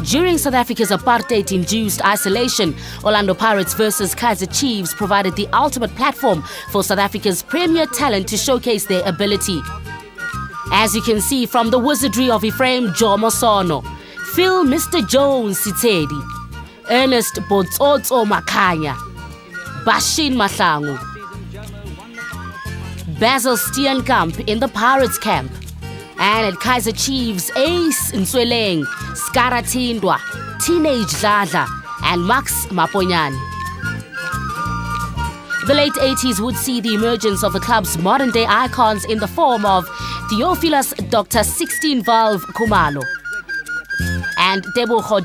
During South Africa's apartheid-induced isolation, Orlando Pirates versus Kaizer Chiefs provided the ultimate platform for South Africa's premier talent to showcase their ability. As you can see from the wizardry of Ephraim Jomosono, Phil Mr. Jones Sitedi, Ernest Botsotso Makanya, Bashin Mahlangu, Basil Steenkamp in the Pirates camp, and at Kaizer Chiefs, Ace Nsweleng, Skara Tindwa, Teenage Dladla, and Max Maponyane. The late 80s would see the emergence of the club's modern-day icons in the form of Theophilus Dr. 16-valve Khumalo and Teboho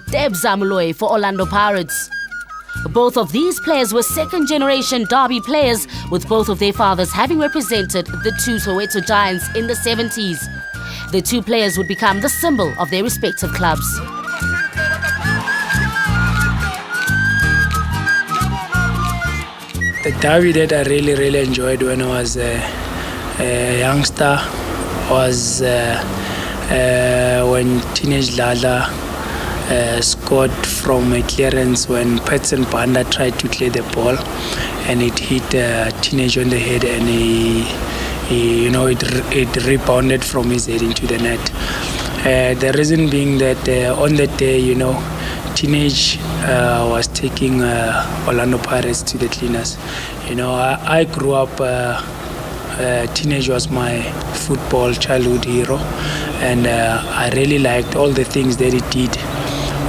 Moloi for Orlando Pirates. Both of these players were second-generation derby players, with both of their fathers having represented the two Soweto Giants in the 70s. The two players would become the symbol of their respective clubs. The derby that I really enjoyed when I was a youngster was when Teenage Dladla scored from a clearance when Patson Banda tried to clear the ball, and it hit Teenage on the head, and it rebounded from his head into the net. The reason being that on that day, Teenage was taking Orlando Pirates to the cleaners. I grew up, Teenage was my football childhood hero, and I really liked all the things that he did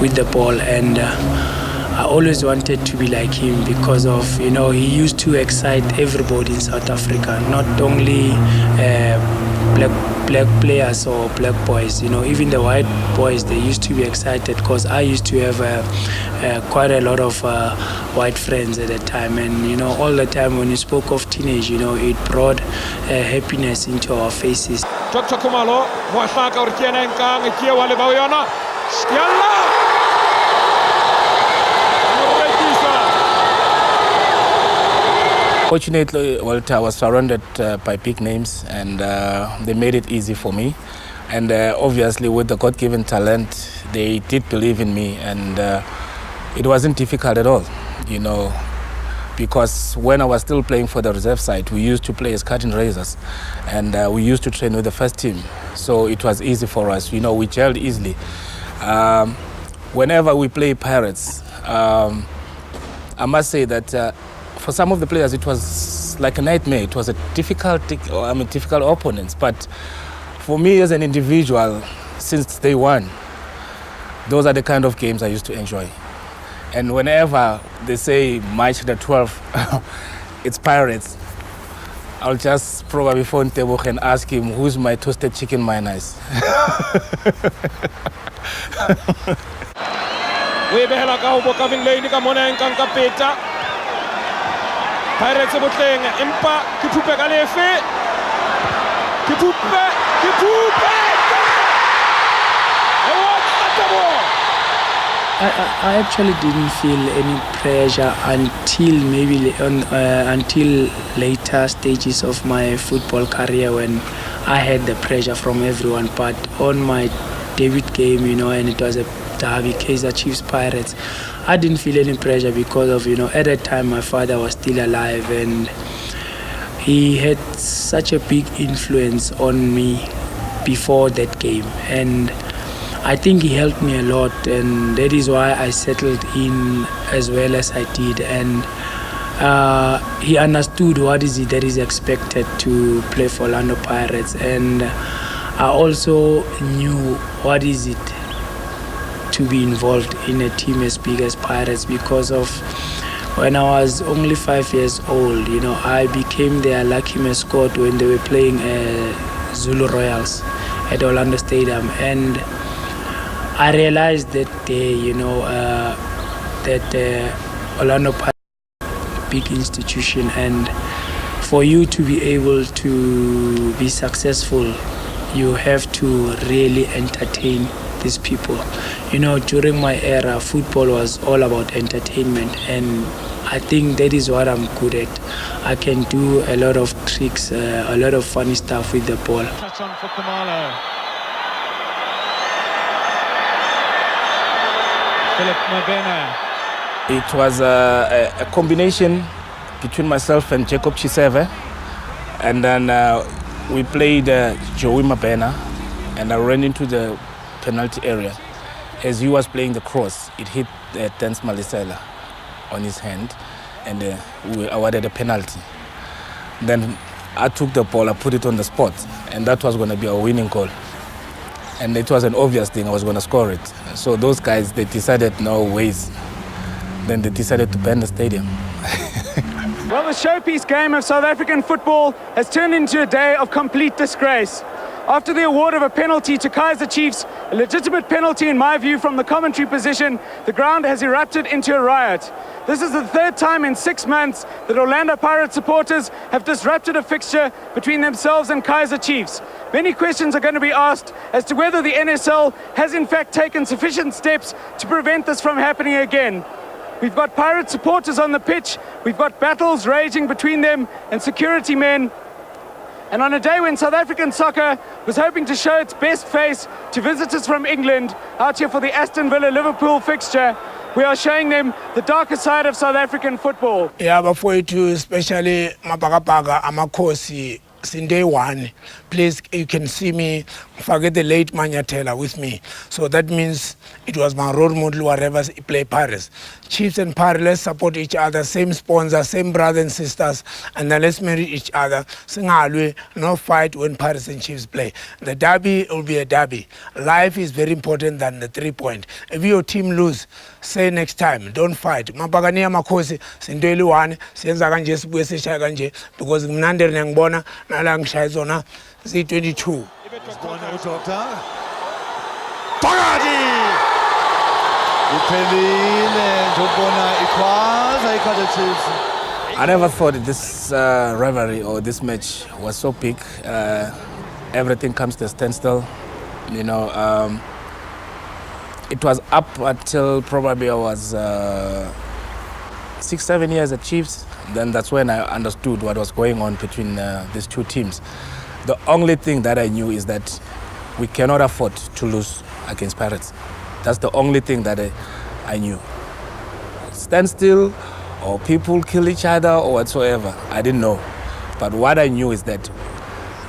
with the ball, and I always wanted to be like him because of, he used to excite everybody in South Africa, not only black players or black boys, even the white boys, they used to be excited because I used to have quite a lot of white friends at the time, and all the time when you spoke of Teenage, it brought happiness into our faces. Dr. Khumalo, Fortunately, Walter, I was surrounded by big names, and they made it easy for me. And obviously, with the God-given talent, they did believe in me, and it wasn't difficult at all, because when I was still playing for the reserve side, we used to play as curtain raisers, and we used to train with the first team. So it was easy for us, we gelled easily. Whenever we play Pirates, I must say that for some of the players, it was like a nightmare. It was a difficult opponents. But for me as an individual, since day one, those are the kind of games I used to enjoy. And whenever they say March the 12th, it's Pirates, I'll just probably phone Teboho and ask him, who's my toasted chicken mayonnaise? Pirates botleng empa ke phupe ka lefe ke phupe I actually didn't feel any pressure until later stages of my football career, when I had the pressure from everyone. But on my debut game, and it was a derby, Kaizer Chiefs Pirates, I didn't feel any pressure because of, at that time my father was still alive, and he had such a big influence on me before that game, and I think he helped me a lot, and that is why I settled in as well as I did, and he understood what is it that is expected to play for Orlando Pirates, and I also knew what is it to be involved in a team as big as Pirates, because of when I was only 5 years old, I became their lucky mascot when they were playing Zulu Royals at Orlando Stadium, and I realized that day, that Orlando Pirates is a big institution, and for you to be able to be successful, you have to really entertain these people. During my era, football was all about entertainment, and I think that is what I'm good at. I can do a lot of tricks, a lot of funny stuff with the ball. Touch on for Khumalo. Philip Mabena. It was a combination between myself and Jacob Chiseve. And then we played Joey Mabena, and I ran into the penalty area. As he was playing the cross, it hit Tens Malisela on his hand, and we awarded a penalty. Then I took the ball, I put it on the spot, and that was going to be a winning goal. And it was an obvious thing, I was going to score it. So those guys, they decided no ways. Then they decided to ban the stadium. Well, the showpiece game of South African football has turned into a day of complete disgrace. After the award of a penalty to Kaizer Chiefs, a legitimate penalty in my view from the commentary position, the ground has erupted into a riot. This is the third time in 6 months that Orlando Pirates supporters have disrupted a fixture between themselves and Kaizer Chiefs. Many questions are going to be asked as to whether the NSL has in fact taken sufficient steps to prevent this from happening again. We've got Pirate supporters on the pitch, we've got battles raging between them and security men. And on a day when South African soccer was hoping to show its best face to visitors from England out here for the Aston Villa-Liverpool fixture, we are showing them the darker side of South African football. Yeah, but for you too, especially Mapagapaga, Amakosi, since day one, please, you can see me, forget the late Manyatela with me. So that means it was my role model, whatever he play Paris. Chiefs and Paris, let's support each other, same sponsor, same brothers and sisters, and then let's marry each other. Singalwe, no fight when Paris and Chiefs play. The derby will be a derby. Life is very important than the 3 point. If your team lose, say next time, don't fight. Mapagania Makosi, Sindeli one, Senza Ganje, Sibwese Shaganje, because Mnander Nangbona, Nalang Shaizona, Z22. I never thought this rivalry or this match was so big. Everything comes to a standstill. You know, it was up until probably I was 6-7 years at Chiefs. Then that's when I understood what was going on between these two teams. The only thing that I knew is that we cannot afford to lose against Pirates. That's the only thing that I knew. Stand still, or people kill each other, or whatsoever, I didn't know. But what I knew is that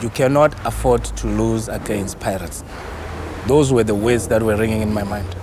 you cannot afford to lose against Pirates. Those were the words that were ringing in my mind.